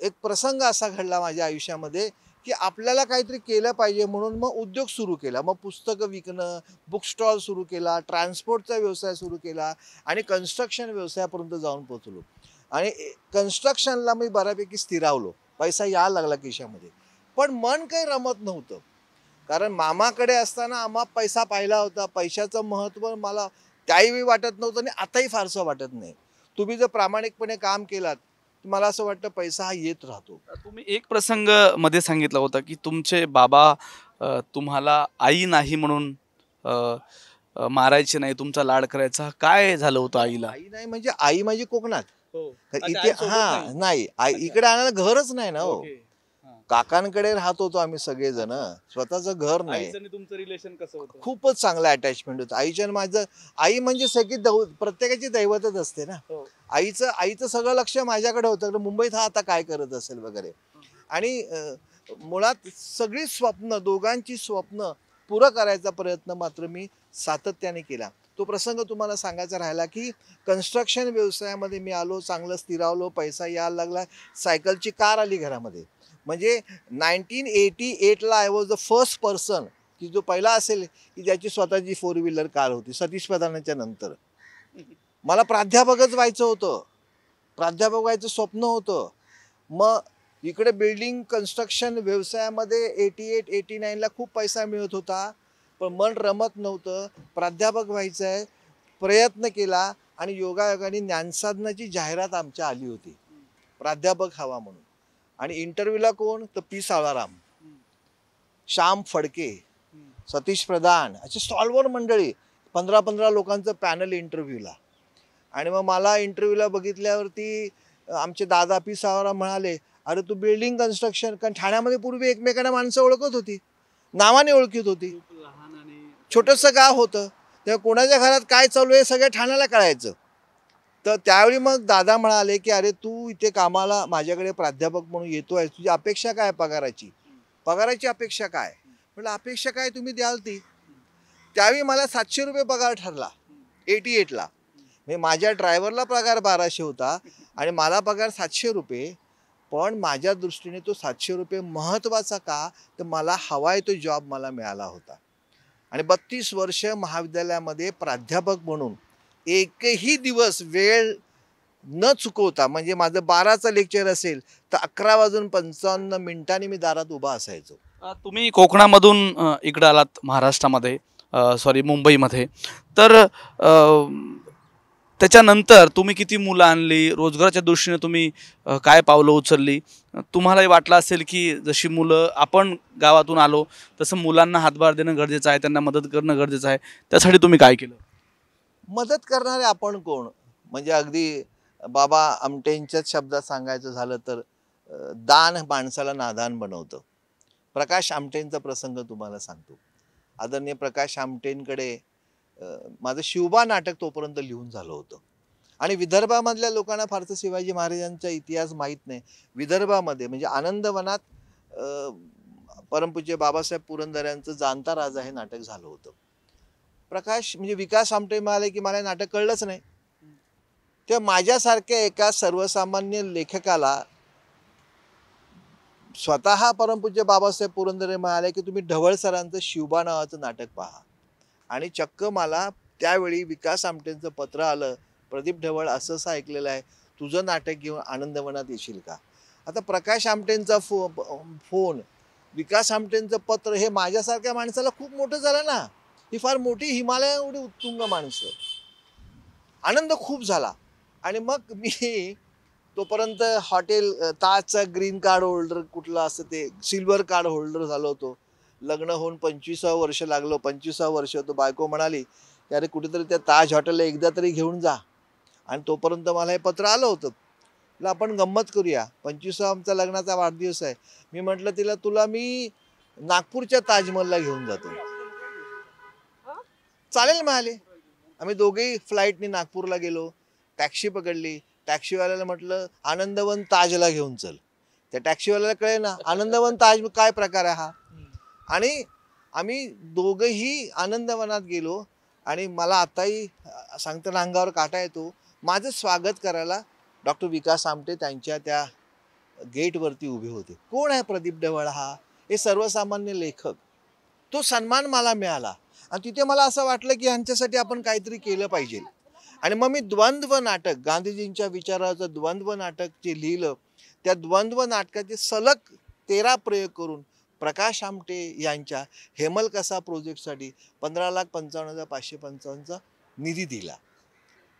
एक प्रसंग असा घडला माझ्या आयुष्यामध्ये की आपल्याला काहीतरी केलं पाहिजे म्हणून मग उद्योग सुरू केला. मग पुस्तकं विकणं, बुक स्टॉल सुरू केला, ट्रान्सपोर्टचा व्यवसाय सुरू केला आणि कन्स्ट्रक्शन व्यवसायापर्यंत जाऊन पोहोचलो. आणि कन्स्ट्रक्शनला मी बऱ्यापैकी स्थिरावलो, पैसा यायला लागला खिशामध्ये. पण मन काही रमत नव्हतं. कारण मामाकडे असताना आम्हा पैसा पाहिला होता. पैशाचं महत्त्व मला त्यावेळी वाटत नव्हतं आणि आताही फारसं वाटत नाही. तुम्ही जर प्रामाणिकपणे काम केलात, मला असं वाटतं पैसा हा येत राहतो. तुम्ही एक प्रसंग मध्ये सांगितला होता की तुमचे बाबा तुम्हाला आई नाही म्हणून अ, मारायचे नाही, तुमचा लाड करायचा. काय झालं होतं आईला? आई नाही म्हणजे आई माझी कोकणात. तर अच्छा, इथे आईसोबत हा नाही. नाही, आई इकडे आणायला घरच नाही ना हो. ओके. हां. काकांकडे राहत होतो आम्ही सगळेजण, स्वतःचं घर नाही. आईचं आणि तुमचं रिलेशन कसं होतं? खूपच चांगलं अटॅचमेंट होतं आईच्या आणि माझं. आई म्हणजे सगळी प्रत्येकाची दैवतच असते ना. हो. आईचं सगळं लक्ष माझ्याकडे होतं, मुंबईत हा आता काय करत असेल वगैरे. आणि मुळात सगळी स्वप्न, दोघांची स्वप्न पुरं करायचा प्रयत्न मात्र मी सातत्याने केला. तो प्रसंग तुम्हाला सांगायचा राहिला की कन्स्ट्रक्शन व्यवसायामध्ये मी आलो, चांगलं स्थिरावलो, पैसा यायला लागला, सायकलची कार आली घरामध्ये. म्हणजे 1988ला I was the first person की जो पहिला असेल की ज्याची स्वतःची 4 व्हीलर कार होती, सतीश प्रधानांच्या नंतर. मला प्राध्यापकच व्हायचं होतं, प्राध्यापक व्हायचं स्वप्न होतं. मग इकडे बिल्डिंग कन्स्ट्रक्शन व्यवसायामध्ये 88-89ला खूप पैसा मिळत होता, पण मन रमत नव्हतं. प्राध्यापक व्हायचं आहे, प्रयत्न केला आणि योगायोगाने ज्ञानसाधनाची जाहिरात आमच्या आली होती, प्राध्यापक हवा म्हणून. आणि इंटरव्ह्यूला कोण? तर पी सावळाराम, श्याम फडके, सतीश प्रधान, असे स्टॉलवर मंडळी, 15-15 लोकांचं पॅनल इंटरव्ह्यूला. आणि मग मला इंटरव्ह्यूला बघितल्यावरती आमचे दादा पी सावळाराम म्हणाले, अरे तू बिल्डिंग कन्स्ट्रक्शन, कारण ठाण्यामध्ये पूर्वी एकमेकांना माणसं ओळखत होती, नावाने ओळखीत होती. छोटंसं गाव होतं, तेव्हा कोणाच्या घरात काय चालू आहे सगळं ठाण्याला कळायचं. तर त्यावेळी मग दादा म्हणाले की अरे तू इथे कामाला माझ्याकडे प्राध्यापक म्हणून येतोय, तुझी अपेक्षा काय पगाराची? पगाराची अपेक्षा काय? म्हटलं अपेक्षा काय तुम्ही द्याल ती. त्यावेळी मला 700 रुपये पगार ठरला 88ला. म्हणजे माझ्या ड्रायव्हरला पगार 1200 होता आणि मला पगार 700 रुपये. पण माझ्या दृष्टीने तो 700 रुपये महत्त्वाचा का? तर मला हवाय तो जॉब मला मिळाला होता. आणि 32 वर्ष महाविद्यालयामध्ये प्राध्यापक म्हणून एकही दिवस वेळ न चुकवता, म्हणजे माझं 12चं लेक्चर असेल तर 11:55 मी दारात उभा असायचो. तुम्ही कोकणामधून इकडं आलात महाराष्ट्रामध्ये, सॉरी मुंबईमध्ये. तर त्याच्यानंतर तुम्ही किती मुलं आणली? रोजगाराच्या दृष्टीने तुम्ही काय पावलं उचलली? तुम्हालाही वाटलं असेल की जशी मुलं आपण गावातून आलो तसं मुलांना हातभार देणं गरजेचं आहे, त्यांना मदत करणं गरजेचं आहे. त्यासाठी तुम्ही काय केलं? मदत करणारे आपण कोण? म्हणजे अगदी बाबा आमटेंच्याच शब्दात सांगायचं झालं तर दान माणसाला नादान बनवतं. प्रकाश आमटेंचा प्रसंग तुम्हाला सांगतो. आदरणीय प्रकाश आमटेंकडे माझं शिवबा नाटक तोपर्यंत लिहून झालं होतं. आणि विदर्भामधल्या लोकांना फारसं शिवाजी महाराजांचा इतिहास माहीत नाही. विदर्भामध्ये म्हणजे आनंदवनात परमपूज्य बाबासाहेब पुरंदऱ्यांचं जाणता राजा हे नाटक झालं होतं. प्रकाश म्हणजे विकास आमटे म्हणाले की मला नाटक कळलंच नाही. तेव्हा माझ्यासारख्या एका सर्वसामान्य लेखकाला स्वतः परमपूज्य बाबासाहेब पुरंदरे म्हणाले की तुम्ही ढवळ सरांचं शिवबा नावाचं नाटक पहा. आणि चक्क मला त्यावेळी विकास आमटेंचं पत्र आलं, प्रदीप ढवळ असं असं ऐकलेलं आहे, तुझं नाटक घेऊन आनंदवनात येशील का? आता प्रकाश आमटेंचा फोन, विकास आमटेंचं पत्र, हे माझ्यासारख्या माणसाला खूप मोठं झालं ना. ही फार मोठी हिमालया एवढी उत्तुंग माणसं. आनंद खूप झाला. आणि मग मी तोपर्यंत हॉटेल ताजचा ग्रीन कार्ड होल्डर कुठला असतं ते सिल्वर कार्ड होल्डर झालो होतो. लग्न होऊन 25वं वर्ष लागलं. 25वं वर्ष होतं. बायको म्हणाली की अरे कुठेतरी त्या ताज हॉटेलला एकदा तरी घेऊन जा. आणि तोपर्यंत मला हे पत्र आलं होतं. म्हटलं आपण गंमत करूया, 25वा आमचा लग्नाचा वाढदिवस आहे. मी म्हटलं तिला तुला मी नागपूरच्या ताजमहलला घेऊन जातो. चालेल म्हणाले. आम्ही दोघेही फ्लाईटने नागपूरला गेलो. टॅक्सी पकडली. टॅक्सीवाल्याला म्हटलं आनंदवन ताजला घेऊन चल. त्या टॅक्सीवाल्याला कळे ना आनंदवन ताज काय प्रकार आहे हा. आणि आम्ही दोघंही आनंदवनात गेलो. आणि मला आताही सांगताना अंगावर काटा येतो. माझं स्वागत करायला डॉक्टर विकास आमटे त्यांच्या त्या गेटवरती उभे होते. कोण आहे प्रदीप ढवळ हा? हे सर्वसामान्य लेखक. तो सन्मान मला मिळाला. आणि तिथे मला असं वाटलं की ह्यांच्यासाठी आपण काहीतरी केलं पाहिजे. आणि मग मी द्वंद्व नाटक, गांधीजींच्या विचाराचं द्वंद्व नाटक जे लिहिलं, त्या द्वंद्व नाटकाचे सलग 13 प्रयोग करून प्रकाश आमटे यांच्या हेमलकसा प्रोजेक्टसाठी 15,55,555चा निधी दिला.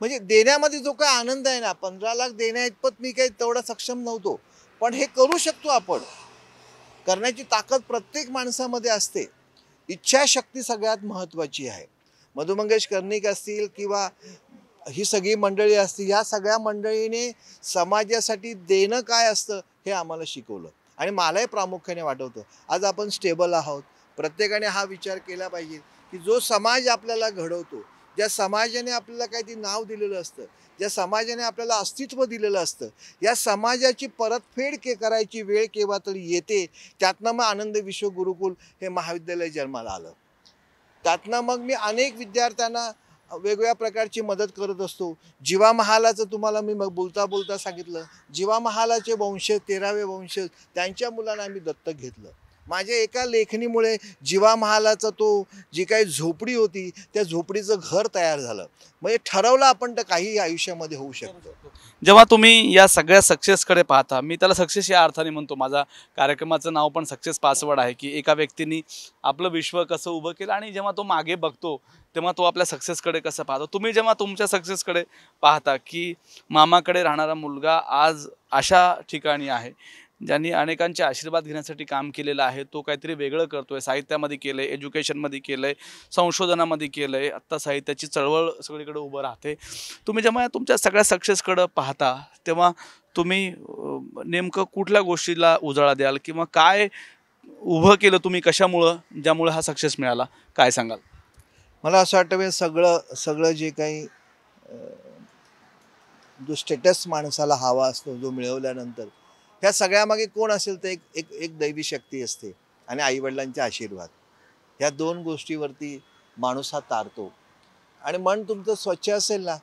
म्हणजे देण्यामध्ये जो काय आनंद आहे ना, 15 लाख देण्या इतपत मी काही तेवढा सक्षम नव्हतो. पण हे करू शकतो आपण. करण्याची ताकद प्रत्येक माणसामध्ये असते. इच्छाशक्ती सगळ्यात महत्त्वाची आहे. मधु मंगेश कर्णिक असतील किंवा ही सगळी मंडळी असतील, या सगळ्या मंडळीने समाजासाठी देणं काय असतं हे आम्हाला शिकवलं. आणि मलाही प्रामुख्याने वाटवतं आज आपण स्टेबल आहोत. प्रत्येकाने हा विचार केला पाहिजे की जो समाज आपल्याला घडवतो, ज्या समाजाने आपल्याला काहीतरी नाव दिलेलं असतं, ज्या समाजाने आपल्याला अस्तित्व दिलेलं असतं, या समाजाची परतफेड करायची वेळ केव्हा तरी येते. त्यातनं मग आनंद विश्व गुरुकुल हे महाविद्यालय जन्माला आलं. त्यातनं मग मी अनेक विद्यार्थ्यांना वेगवेगळ्या प्रकारची मदत करत असतो. जीवा महालाचं तुम्हाला मी मग बोलता बोलता सांगितलं. जीवा महालाचे वंशज, 13वे वंशज, त्यांच्या मुलांना आम्ही दत्तक घेतलं. माझ्या एका लेखणीमुळे जीवा महालाचा तो जी काही झोपडी होती, त्या झोपडीचं घर तयार झालं. म्हणजे ठरवलं आपण तर काही आयुष्यामध्ये होऊ शकतं. जेव्हा तुम्ही या सगळ्या सक्सेसकडे पाहता, मी त्याला सक्सेस या अर्थाने म्हणतो, माझा कार्यक्रमाचं नाव पण सक्सेस पासवर्ड आहे, की एका व्यक्तीने आपलं विश्व कसं उभं केलं आणि जेव्हा तो मागे बघतो तेव्हा तो आपल्या सक्सेसकडे कसं पाहतो. तुम्ही जेव्हा तुमच्या सक्सेसकडे पाहता की मामाकडे राहणारा मुलगा आज अशा ठिकाणी आहे, ज्यांनी अनेकांचे आशीर्वाद घेण्यासाठी काम केलेलं आहे, तो काहीतरी वेगळं करतोय, साहित्यामध्ये केलंय, एज्युकेशनमध्ये केलंय, संशोधनामध्ये केलंय, आत्ता साहित्याची चळवळ सगळीकडे उभं राहते. तुम्ही जेव्हा तुमच्या सगळ्या सक्सेसकडं पाहता तेव्हा तुम्ही नेमकं कुठल्या गोष्टीला उजाळा द्याल किंवा काय उभं केलं तुम्ही, कशामुळं, ज्यामुळे हा सक्सेस मिळाला, काय सांगाल? मला असं वाटतं हे सगळं जे काही जो स्टेटस माणसाला हवा असतो, जो मिळवल्यानंतर ह्या सगळ्यामागे कोण असेल तर एक एक एक दैवी शक्ती असते आणि आईवडिलांचे आशीर्वाद. ह्या 2 गोष्टीवरती माणूस हा तारतो. आणि मन तुमचं स्वच्छ असेल ना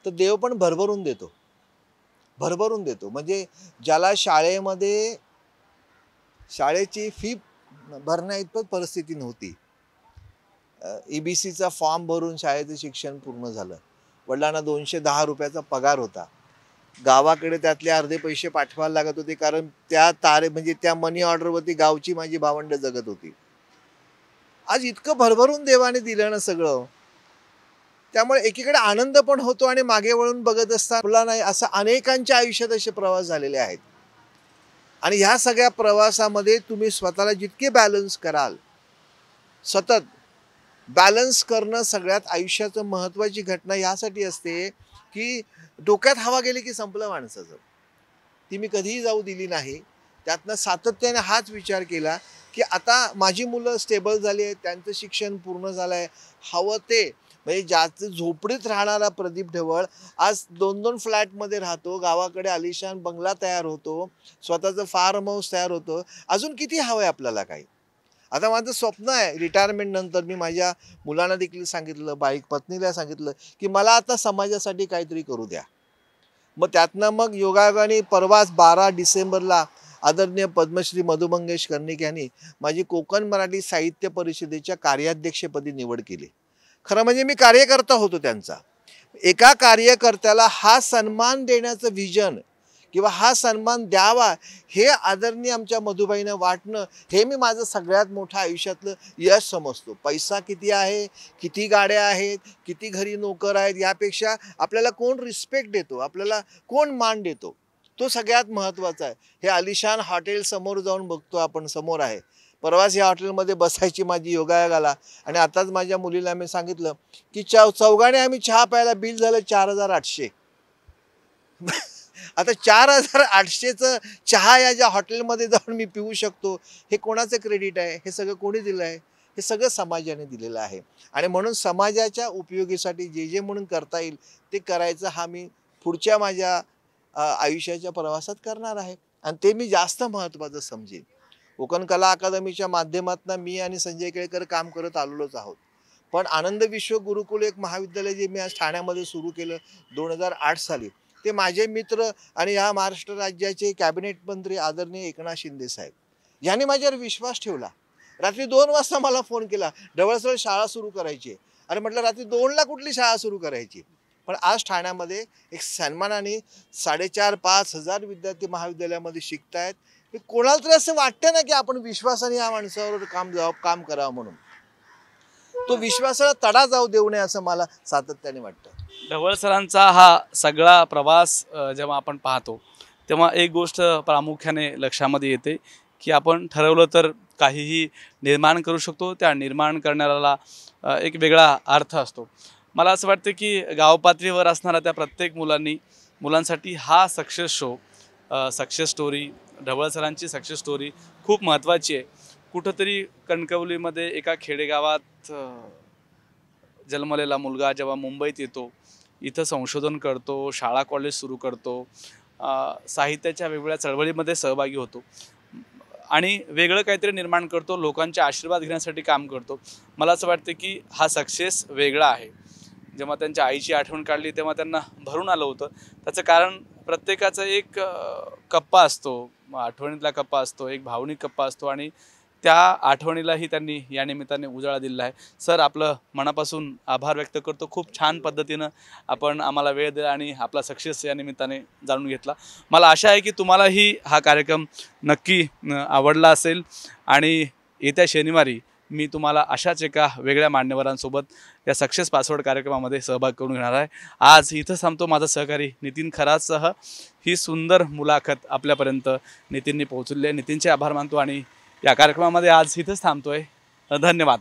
तर देव पण भरभरून देतो. भरभरून देतो. म्हणजे ज्याला शाळेची फी भरण्या इतपत परिस्थिती नव्हती, EBCचा फॉर्म भरून शाळेचं शिक्षण पूर्ण झालं. वडिलांना 210 रुपयाचा पगार होता. गावाकडे त्यातले अर्धे पैसे पाठवायला लागत होते, कारण म्हणजे त्या मनी ऑर्डरवरती गावची माझी भावंड जगत होती. आज इतकं भरभरून देवाने दिलं ना सगळं, त्यामुळे एकीकडे आनंद पण होतो आणि मागे वळून बघत असताना नाही, असं अनेकांच्या आयुष्यात असे प्रवास झालेले आहेत. आणि ह्या सगळ्या प्रवासामध्ये तुम्ही स्वतःला जितके बॅलन्स कराल, सतत बॅलन्स करणं सगळ्यात आयुष्याचं महत्त्वाची घटना यासाठी असते की डोक्यात हवा गेली की संपलं माणसाचं. ती मी कधीही जाऊ दिली नाही. त्यातनं सातत्याने हाच विचार केला की आता माझी मुलं स्टेबल झाली आहेत, त्यांचं शिक्षण पूर्ण झालं आहे, हवं ते म्हणजे ज्याचं झोपडीत राहणारा प्रदीप ढवळ आज 2-2 फ्लॅटमध्ये राहतो, गावाकडे आलिशान बंगला तयार होतो, स्वतःचं फार्म हाऊस तयार होतं. अजून किती हवं आहे आपल्याला काही. आता माझं स्वप्न आहे रिटायरमेंट नंतर, मी माझ्या मुलांना देखील सांगितलं, पत्नीला सांगितलं की मला आता समाजासाठी काहीतरी करू द्या. मग त्यातनं मग योगायोगाने परवाच 12 डिसेंबरला आदरणीय पद्मश्री मधु मंगेश कर्णिक यांनी माझी कोकण मराठी साहित्य परिषदेच्या कार्याध्यक्षपदी निवड केली. खरं म्हणजे मी कार्यकर्ता होतो त्यांचा. एका कार्यकर्त्याला हा सन्मान देण्याचं व्हिजन किंवा हा सन्मान द्यावा हे आदरणीय आमच्या मधुबाईंना वाटणं हे मी माझं सगळ्यात मोठं आयुष्यातलं यश समजतो. पैसा किती आहे, किती गाड्या आहेत, किती घरी नोकर आहेत, यापेक्षा आपल्याला कोण रिस्पेक्ट देतो, आपल्याला कोण मान देतो, तो सगळ्यात महत्त्वाचा आहे. हे आलिशान हॉटेल समोर जाऊन बघतो आपण, समोर आहे. परवाच या हॉटेलमध्ये बसायची माझी योगायोग आला आणि आताच माझ्या मुलीला मी सांगितलं की चौघाने आम्ही चहा प्यायला बिल झालं 4,800. आता 4,800चं चहा या ज्या हॉटेलमध्ये जाऊन मी पिऊ शकतो, हे कोणाचं क्रेडिट आहे? हे सगळं कोणी दिलं आहे? हे सगळं समाजाने दिलेलं आहे. आणि म्हणून समाजाच्या उपयोगीसाठी जे जे म्हणून करता येईल ते करायचं हा मी पुढच्या माझ्या आयुष्याच्या प्रवासात करणार आहे आणि ते मी जास्त महत्त्वाचं समजेन. कोकण कला अकादमीच्या माध्यमातून मी आणि संजय केळकर काम करत आलेलोच आहोत. पण आनंद विश्व गुरुकुल एक महाविद्यालय जे मी आज ठाण्यामध्ये सुरू केलं 2008 साली, ते माझे मित्र आणि या महाराष्ट्र राज्याचे कॅबिनेट मंत्री आदरणीय एकनाथ शिंदे साहेब यांनी माझ्यावर विश्वास ठेवला. रात्री 2 वाजता मला फोन केला, ढवळसळ शाळा सुरू करायची. अरे म्हटलं रात्री 2ला कुठली शाळा सुरू करायची? पण आज ठाण्यामध्ये एक सन्मानाने 4,500-5,000 हजार विद्यार्थी महाविद्यालयामध्ये शिकतायत. कोणाला तरी असं वाटतं ना की आपण विश्वासाने या माणसावर काम करावं म्हणून. तो विश्वासाला तडा जाऊ देऊ नये असं मला सातत्याने वाटतं. ढवळ सरांचा हा सगळा प्रवास जेव्हा आपण पाहतो तेव्हा एक गोष्ट प्रामुख्याने लक्षामध्ये येते की आपण ठरवलं तर काहीही निर्माण करू शकतो. त्या निर्माण करण्याला एक वेगळा अर्थ असतो. मला असं वाटतं की गाव पातळीवर असणाऱ्या त्या प्रत्येक मुलांसाठी हा सक्सेस शो, सक्सेस स्टोरी, ढवळ सरांची सक्सेस स्टोरी खूप महत्त्वाची आहे. कुठंतरी कणकवलीमध्ये एका खेडेगावात जन्मलेला मुलगा जेव्हा मुंबईत येतो, इथं संशोधन करतो, शाळा कॉलेज सुरू करतो, साहित्याच्या वेगवेगळ्या चळवळीमध्ये सहभागी होतो आणि वेगळं काहीतरी निर्माण करतो, लोकांचे आशीर्वाद घेण्यासाठी काम करतो. मला असं वाटतं की हा सक्सेस वेगळा आहे. जेव्हा त्यांच्या आईची आठवण काढली तेव्हा त्यांना भरून आलं होतं. त्याचं कारण प्रत्येकाचा एक कप्पा असतो, आठवणीतला कप्पा असतो, एक भावनिक कप्पा असतो आणि त्या आठवणीलाही त्यांनी या निमित्ताने उजाळा दिला आहे. सर, आपलं मनापासून आभार व्यक्त करतो. खूप छान पद्धतीनं आपण आम्हाला वेळ दिला आणि आपला सक्सेस या निमित्ताने जाणून घेतला. मला आशा आहे की तुम्हालाही हा कार्यक्रम नक्की आवडला असेल आणि येत्या शनिवारी मी तुम्हाला अशाच एका वेगळ्या मान्यवरांसोबत या सक्सेस पासवर्ड कार्यक्रमामध्ये सहभाग करून घेणार आहे. आज इथं थांबतो. माझा सहकारी नितीन खरातसह ही सुंदर मुलाखत आपल्यापर्यंत नितीनने पोहोचवली आहे. नितीनचे आभार मानतो आणि या कार्यक्रमामध्ये आज इथंच थांबतोय. धन्यवाद.